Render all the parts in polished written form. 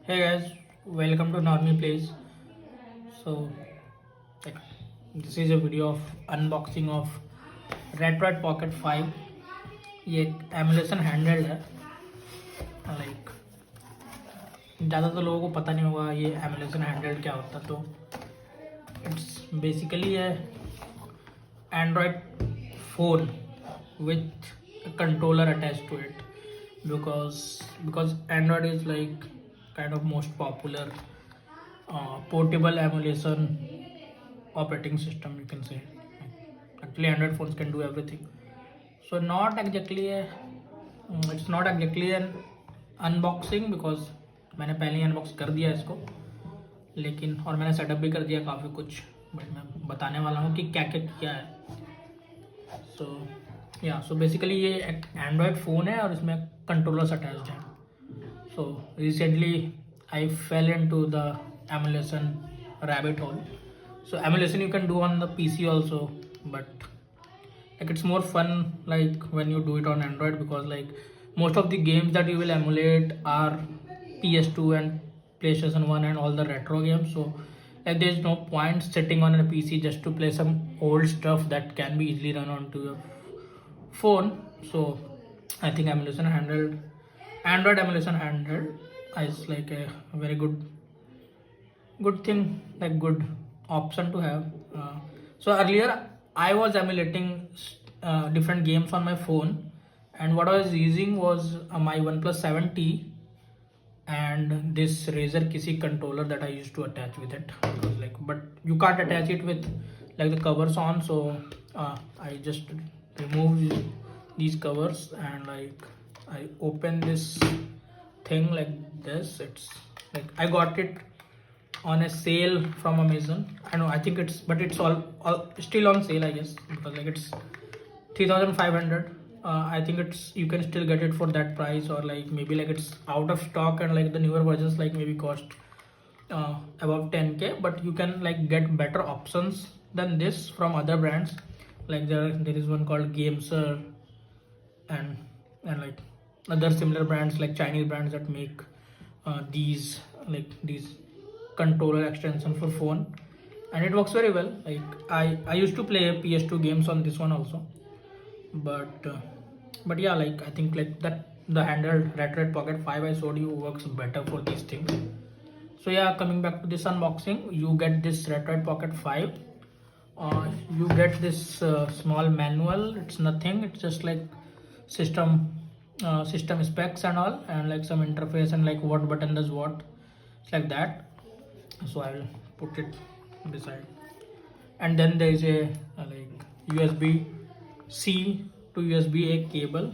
Hey guys, welcome to Normie Place. So, like, this is a video of unboxing of Retroid Pocket 5. ये एक emulation handled है. Like ज़्यादातर लोगों को पता नहीं होगा ये एमुलेशन हैंडल्ड क्या होता, तो इट्स बेसिकली है Android phone with a controller attached to it because Android is like kind of most popular portable emulation operating system, you can say. Actually Android phones can do everything, so not exactly it's not exactly an unboxing because मैंने पहले ही unbox कर दिया इसको, लेकिन और मैंने setup भी कर दिया काफ़ी कुछ, बट मैं बताने वाला हूँ कि क्या क्या किया है. सो बेसिकली ये एक एंड्रॉयड फ़ोन है और इसमें कंट्रोलर्स अटैच्ड हैं. So recently I fail into the emulation rabbit hole. So emulation you can do on the PC also, but like it's more fun like when you do it on Android, because like most of the games that you will emulate are PS2 and PlayStation 1 and all the retro games. So like there's no point sitting on a PC just to play some old stuff that can be easily run onto your phone. So I think Android emulation handled is like a very good thing, like good option to have. So earlier I was emulating different games on my phone, and what I was using was my OnePlus 7T and this Razer Kisi controller that I used to attach with it. Like, but you can't attach it with like the covers on, so I just remove these covers and like I open this thing like this. It's like I got it on a sale from Amazon. I know, I think it's all still on sale, I guess, because like it's 3,500. I think you can still get it for that price, or like maybe like it's out of stock and like the newer versions like maybe cost above 10k, but you can like get better options than this from other brands. Like there is one called Gamesir and like other similar brands, like Chinese brands that make these controller extension for phone, and it works very well. Like I used to play PS2 games on this one also, but yeah, like I think like that the handheld Retroid Pocket 5 I showed you works better for these things. So yeah, coming back to this unboxing, you get this Retroid Pocket 5. You get this small manual. It's nothing, it's just like system specs and all, and like some interface and like what button does what. It's like that. So I will put it beside, and then there is a like USB-C to USB-A cable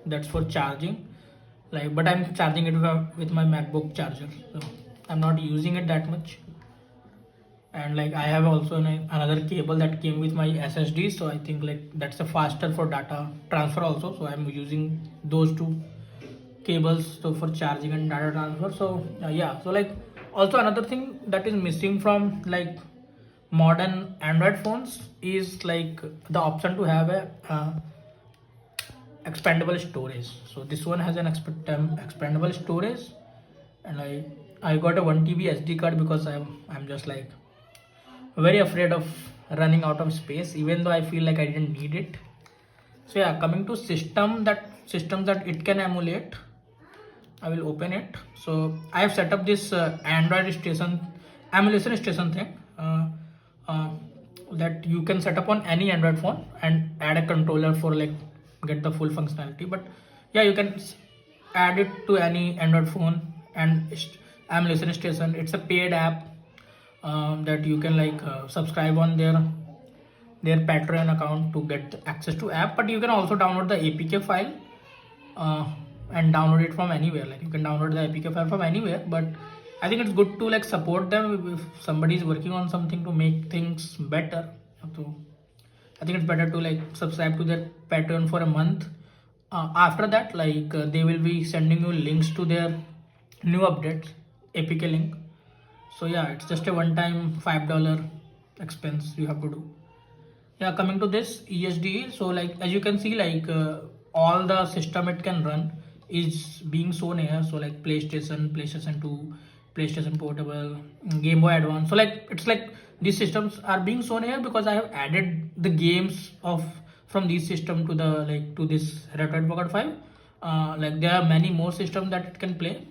that's for charging. Like, but I'm charging it with my MacBook charger, so I'm not using it that much. And like I have also another cable that came with my SSD, so I think like that's a faster for data transfer also. So I'm using those two cables so for charging and data transfer. So yeah, so like also another thing that is missing from like modern Android phones is like the option to have a expandable storage. So this one has an expandable storage, and I got a 1 TB SD card because I'm just like very afraid of running out of space, even though I feel like I didn't need it. So yeah, coming to systems that it can emulate, I will open it. So I have set up this Android emulation station thing that you can set up on any Android phone and add a controller for like get the full functionality. But yeah, you can add it to any Android phone. And emulation station, it's a paid app that you can like subscribe on their Patreon account to get access to app. But you can also download the APK file and download it from anywhere. Like you can download the APK file from anywhere, but I think it's good to like support them if somebody is working on something to make things better. So I think it's better to like subscribe to their Patreon for a month. After that, like they will be sending you links to their new updates, APK link. So yeah, it's just a one-time $5 expense you have to do. Yeah, coming to this ESD, so like as you can see, like all the system it can run is being shown here. So like PlayStation 2, PlayStation Portable, Game Boy Advance. So like it's like these systems are being shown here because I have added the games of from these system to the like to this Retroid Pocket 5. Like there are many more systems that it can play,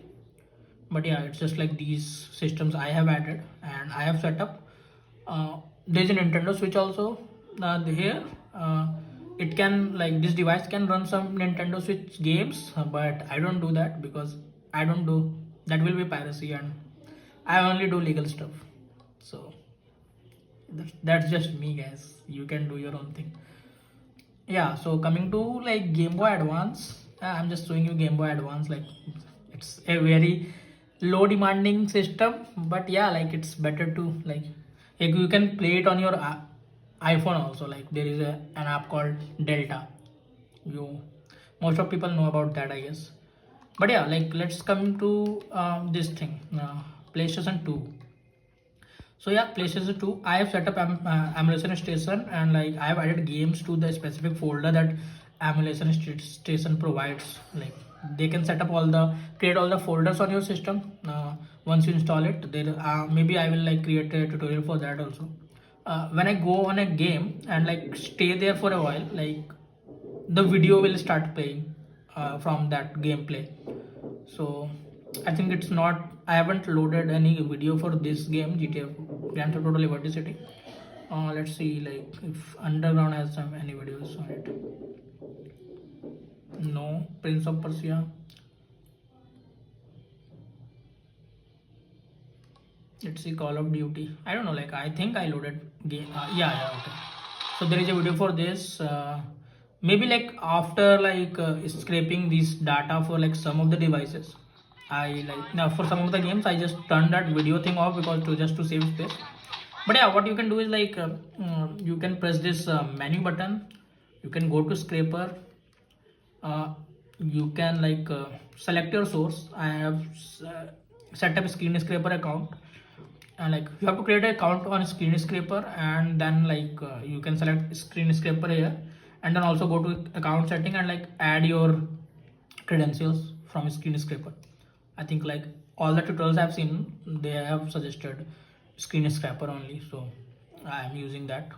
but yeah, it's just like these systems I have added and I have set up. There's a Nintendo Switch also here. It can like this device can run some Nintendo Switch games, but I don't do that because I don't do that will be piracy and I only do legal stuff. So that's just me, guys. You can do your own thing. Yeah, so coming to like Game Boy Advance, I'm just showing you Game Boy Advance. Like it's a very low demanding system, but yeah, like it's better to like you can play it on your iPhone also. Like there is an app called Delta. You most of people know about that, I guess. But yeah, like let's come to this thing, PlayStation 2. So yeah, PlayStation 2, I have set up emulation station and like I have added games to the specific folder that emulation station provides. Like they can set up all the create all the folders on your system once you install it. There maybe I will like create a tutorial for that also. When I go on a game and like stay there for a while, like the video will start playing from that gameplay. So I think it's not. I haven't loaded any video for this game, GTA Grand Theft Auto Liberty City. Let's see, like if Underground has some any videos on it. No, Prince of Persia. Let's see, Call of Duty. I don't know. Like I think I loaded game. Yeah, okay. So there is a video for this. Maybe like after like scraping this data for like some of the devices. I like now for some of the games I just turned that video thing off because to save space. But yeah, what you can do is like you can press this menu button. You can go to scraper. You can like select your source. I have set up a screen scraper account, and like you have to create an account on screen scraper, and then like you can select screen scraper here, and then also go to account setting and like add your credentials from screen scraper. I think like all the tutorials I've seen, they have suggested screen scraper only, so I am using that.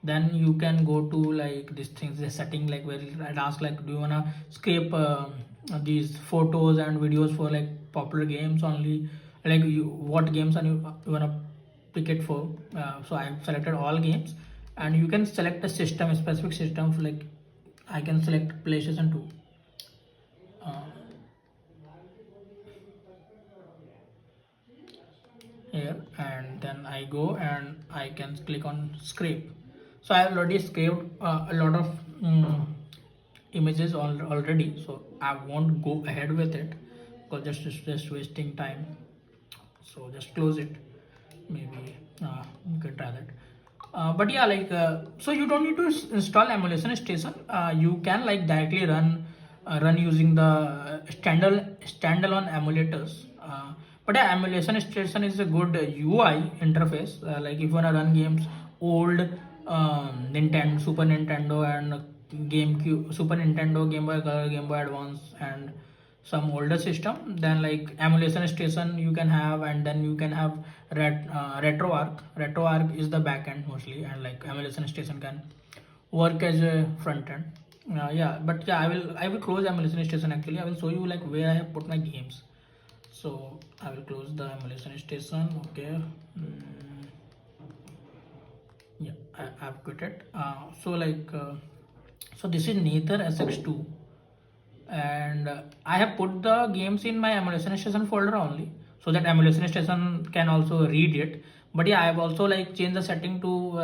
Then you can go to like this things, the setting, like where it asks like, do you wanna scrape these photos and videos for like popular games only? Like what games are you wanna pick it for? So I have selected all games, and you can select a system, a specific system. For like I can select PlayStation 2. Here, and then I go and I can click on scrape. So I have already scraped a lot of images already, so I won't go ahead with it because just wasting time. So just close it. Maybe you can try that. But yeah, like so you don't need to install emulation station. You can like directly run using the standalone emulators. But yeah, emulation station is a good UI interface. Like if you wanna run games, old Nintendo, Super Nintendo, and GameCube, Super Nintendo, Game Boy Color, Game Boy Advance, and some older system, then like emulation station you can have, and then you can have retroarch is the backend mostly, and like emulation station can work as a front end. Yeah, but yeah, I will close emulation station. Actually I will show you like where I have put my games. So I will close the emulation station. Okay. Yeah, I've quit it. So like so this is Nether SX2, and I have put the games in my emulation station folder only, so that emulation station can also read it. But yeah, I have also like changed the setting to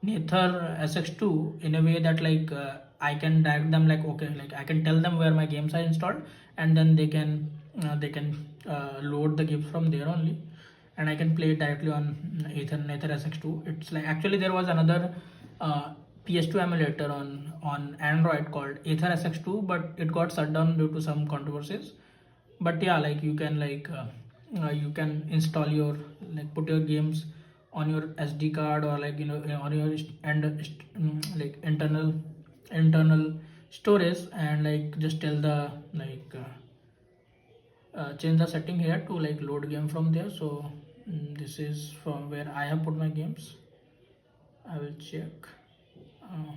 Nether SX2 in a way that like I can direct them, like okay, like I can tell them where my games are installed, and then they can load the games from there only, and I can play it directly on Nether SX2. It's like actually there was another PS2 emulator on Android called Aether SX2, but it got shut down due to some controversies. But yeah, like you can install your, like put your games on your SD card, or like on your like internal storage, and like just tell the like change the setting here to like load game from there. So this is from where I have put my games. I will check. uh,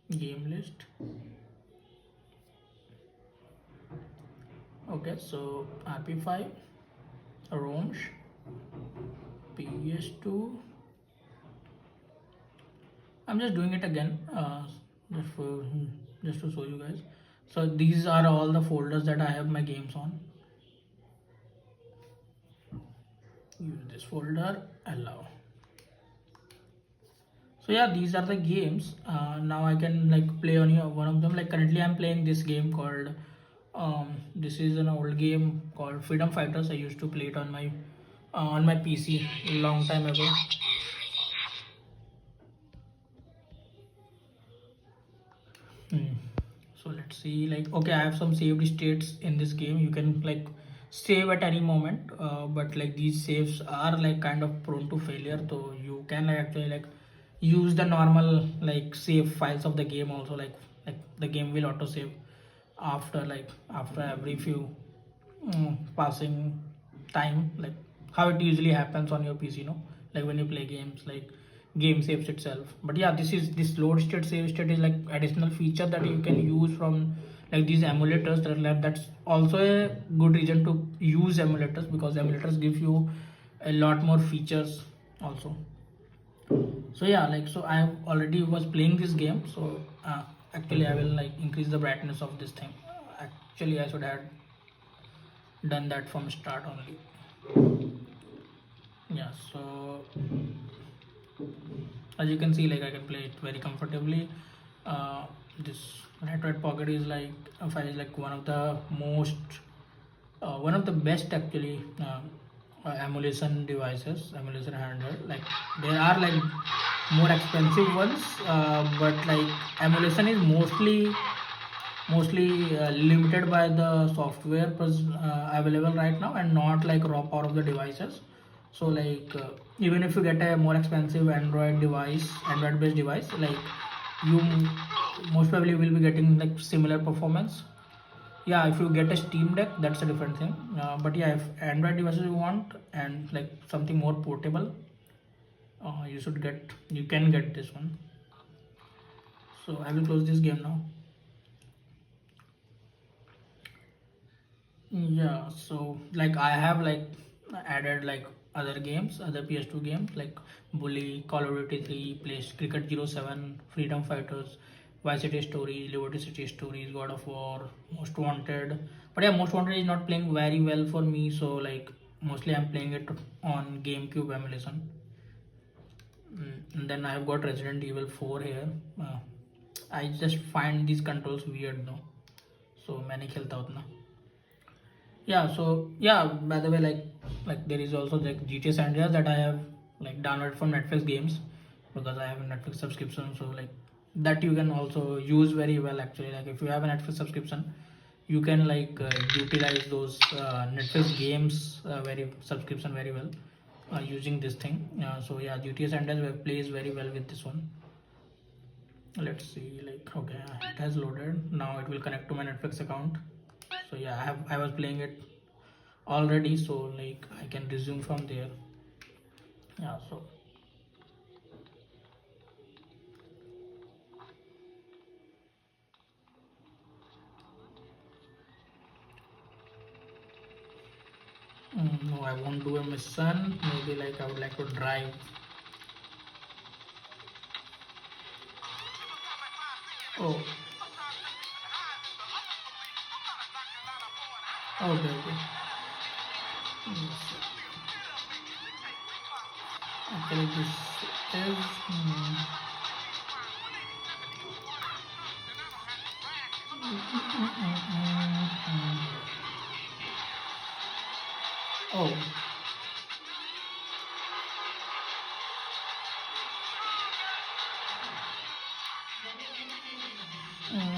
Game list. Okay, so RP5, ROMs, PS2. I'm just doing it again, just for just to show you guys. So these are all the folders that I have my games on. Use this folder, allow. So yeah, these are the games. Now I can like play on one of them. Like currently I'm playing this game called this is an old game called Freedom Fighters. I used to play it on my PC a long time ago. So let's see, like, okay, I have some saved states in this game. You can like save at any moment, but like these saves are like kind of prone to failure, so you can actually like use the normal like save files of the game also. Like the game will auto save after every few passing time, like how it usually happens on your PC, like when you play games, like game saves itself. But yeah, this load state save state is like additional feature that you can use from like these emulators. That's also a good reason to use emulators, because emulators give you a lot more features also. So yeah, like, so I already was playing this game, so actually I will like increase the brightness of this thing. Actually I should have done that from start only. Yeah, so as you can see, like I can play it very comfortably. This Retroid Pocket is like file is like one of the best actually emulation devices, emulation handheld. Like there are like more expensive ones, but like emulation is mostly limited by the software available right now, and not like raw power of the devices. So like even if you get a more expensive android based device, like you most probably will be getting like similar performance. Yeah, if you get a Steam Deck, that's a different thing. But yeah, if Android devices you want and like something more portable, you can get this one. So I will close this game now. Yeah, so like I have like added like other games, other PS2 games like Bully, Call of Duty 3, Place Cricket 07, Freedom Fighters, Vice City Stories, Liberty City Stories, God of War, Most Wanted. But yeah, Most Wanted is not playing very well for me, so like mostly I'm playing it on GameCube emulation. And then I have got Resident Evil 4 here. I just find these controls weird though, so many खेलता उतना. Yeah, so yeah, by the way, like there is also like GTA San Andreas that I have like downloaded from Netflix games, because I have a Netflix subscription. So like that you can also use very well actually. Like if you have a Netflix subscription, you can like utilize those Netflix games very subscription very well using this thing. So yeah, GTA San Andreas plays very well with this one. Let's see, like, okay, it has loaded. Now it will connect to my Netflix account. So yeah, I was playing it already, so like I can resume from there. Yeah, so no, I won't do a mission. Maybe like I would like to drive. Oh, okay, okay. Actually this is oh,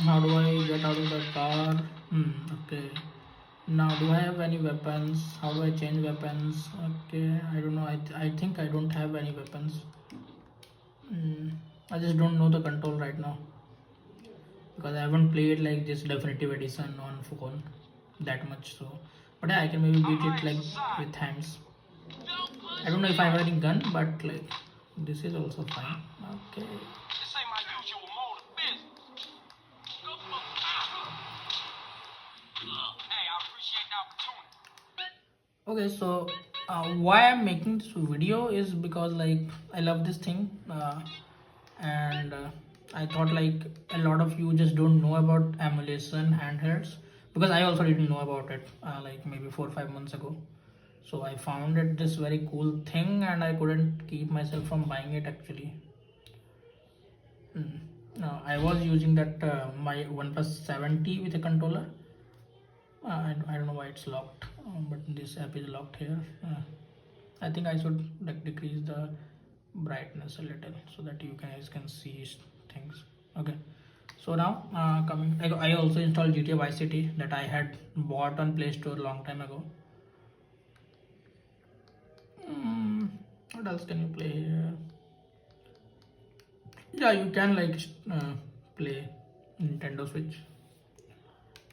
how do I get out of the car? Okay, Now, do I have any weapons? How do I change weapons? Okay, I don't know. I think I don't have any weapons. I just don't know the control right now because I haven't played like this definitive edition on phone that much. So, but yeah, I can maybe beat it like with hands. I don't know if I have any gun, but like this is also fine. Okay. Okay, so why I'm making this video is because like I love this thing, and I thought like a lot of you just don't know about emulation handhelds because I also didn't know about it like maybe 4 or 5 months ago. So I found it this very cool thing, and I couldn't keep myself from buying it actually. I was using that my OnePlus 7T with a controller. I don't know why it's locked, but this app is locked here. I think I should like decrease the brightness a little so that you guys can see things. Okay, so now coming, I also installed GTA Vice City that I had bought on Play Store long time ago. What else can you play here? Yeah, you can like play Nintendo Switch.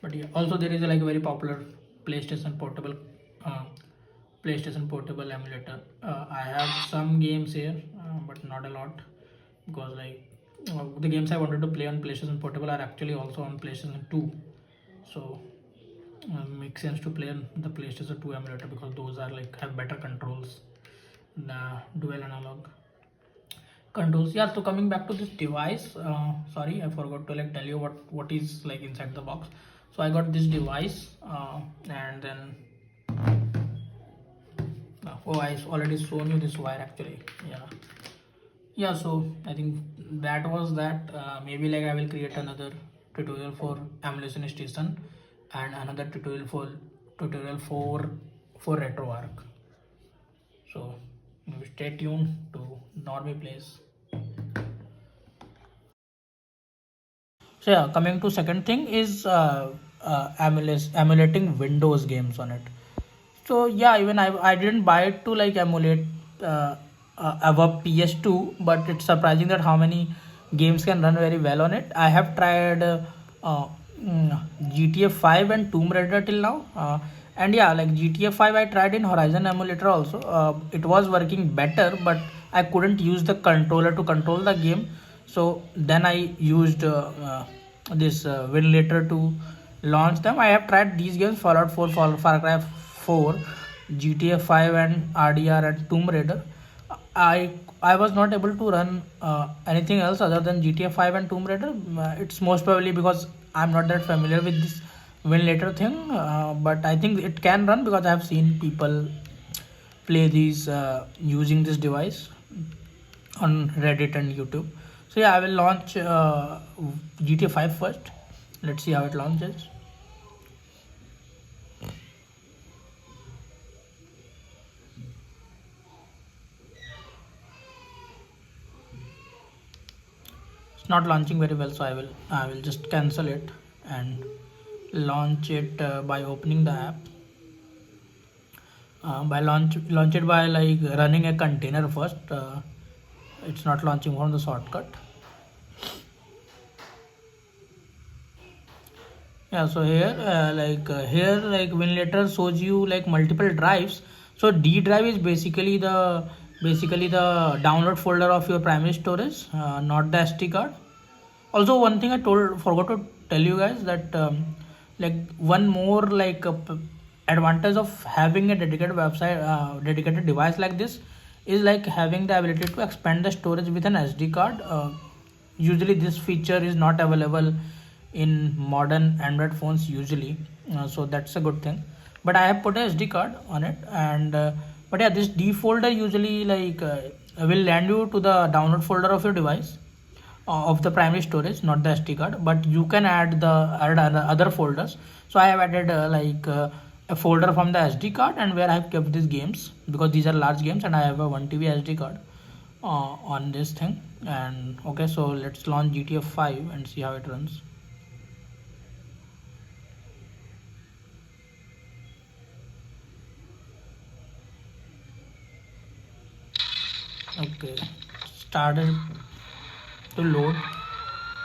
But yeah, also there is a like very popular PlayStation Portable uh, PlayStation Portable emulator. I have some games here, but not a lot because like the games I wanted to play on PlayStation Portable are actually also on PlayStation 2. So makes sense to play on the PlayStation 2 emulator because those are like have better controls, the dual analog controls. Yeah, so coming back to this device, sorry, I forgot to like tell you what is like inside the box. So I got this device, and then oh, I already shown you this wire actually. Yeah, so I think that was that. Maybe like I will create another tutorial for emulation station and another tutorial for RetroArch. So stay tuned to Normie Place. So yeah, coming to second thing is emulating Windows games on it. So yeah, even I didn't buy it to like emulate above PS2, but it's surprising that how many games can run very well on it. I have tried uh, GTA 5 and Tomb Raider till now, and yeah, like GTA 5 I tried in Horizon emulator also. It was working better, but I couldn't use the controller to control the game. So then I used this ventilator to launch them. I have tried these games: Fallout 4, Far Cry 4, GTA 5, and RDR and Tomb Raider. I was not able to run anything else other than GTA 5 and Tomb Raider. It's most probably because I'm not that familiar with this ventilator thing, but I think it can run because I have seen people play these using this device on Reddit and YouTube. So yeah, I will launch GTA 5 first. Let's see how it launches. It's not launching very well, so I will just cancel it and launch it by opening the app. By launch it by like running a container first. It's not launching from the shortcut. Yeah, so here here like ventilator shows you like multiple drives. So D drive is basically the download folder of your primary storage, not the SD card. Also, one thing I forgot to tell you guys that like one more like advantage of having a dedicated website, dedicated device like this is like having the ability to expand the storage with an SD card. Usually, this feature is not available in modern Android phones usually, so that's a good thing. But I have put a SD card on it, and but yeah, this D folder usually like will land you to the download folder of your device of the primary storage, not the SD card, but you can add other folders. So I have added a folder from the SD card and where I have kept these games because these are large games and I have a 1 TB SD card on this thing. And okay, so let's launch GTA 5 and see how it runs. Okay, started to load.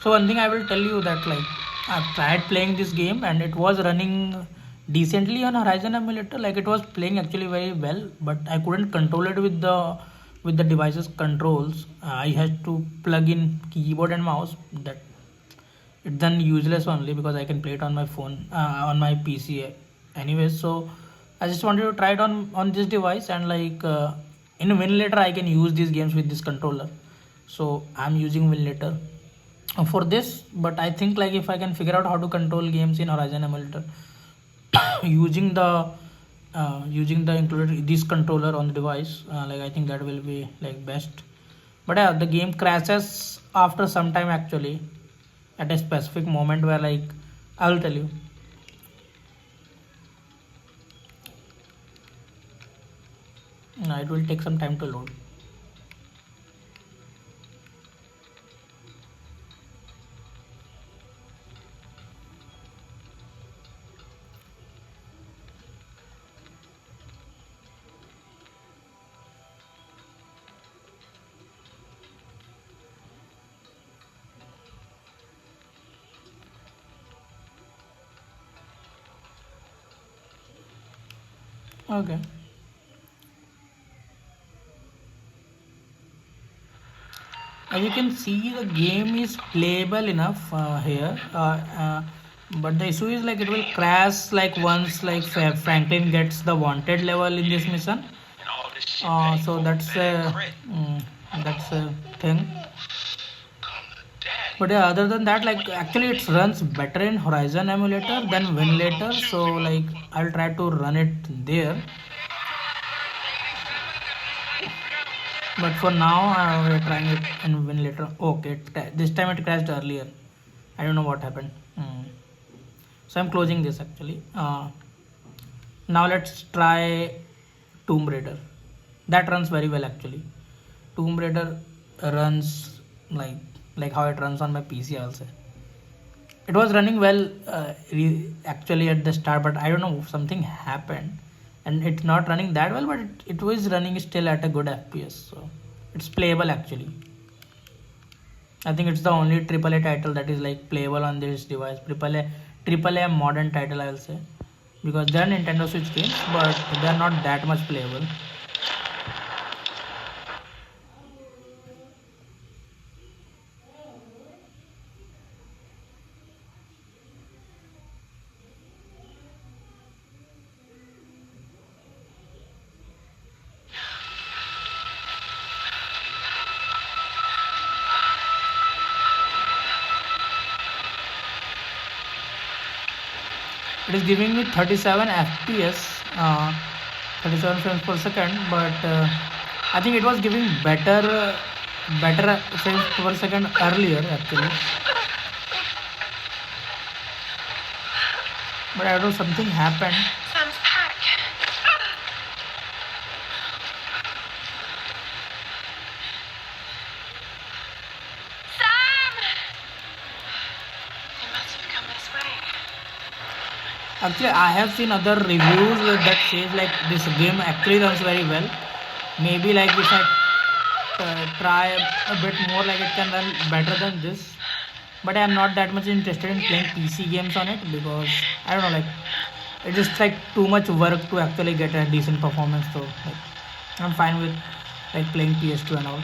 So one thing I will tell you that like I've tried playing this game and it was running decently on Horizon emulator. Like it was playing actually very well, but I couldn't control it with the device's controls. I had to plug in keyboard and mouse. That it's then useless only because I can play it on my phone on my PC anyways. So I just wanted to try it on this device and like in Winlator I can use these games with this controller. So I'm using Winlator for this, but I think like if I can figure out how to control games in Horizon emulator using the included this controller on the device, like I think that will be like best. But yeah, the game crashes after some time actually at a specific moment where like I'll tell you. It will take some time to load. Okay. As you can see, the game is playable enough here, but the issue is like it will crash like once like Franklin gets the wanted level in this mission. So that's a thing. But yeah, other than that, like actually it runs better in Horizon emulator than Winlator. So like I'll try to run it there. But for now, we're trying it and win later. Okay, this time it crashed earlier. I don't know what happened. So I'm closing this actually. Now let's try Tomb Raider. That runs very well actually. Tomb Raider runs like how it runs on my PC. I'll say it was running well actually at the start, but I don't know something happened and it's not running that well, but it was running still at a good FPS, so it's playable actually. I think it's the only AAA title that is like playable on this device. AAA modern title I will say, because they are Nintendo Switch games, but they are not that much playable. It is giving me 37 FPS, 37 frames per second, but I think it was giving better frames per second earlier actually. But I don't know, something happened. Sam's pack. Sam! They must have come this way. Actually, I have seen other reviews that says like this game actually runs very well. Maybe like if I try a bit more, like it can run better than this. But I am not that much interested in playing PC games on it because I don't know, like it's just like too much work to actually get a decent performance. So like, I'm fine with like playing PS2 and all.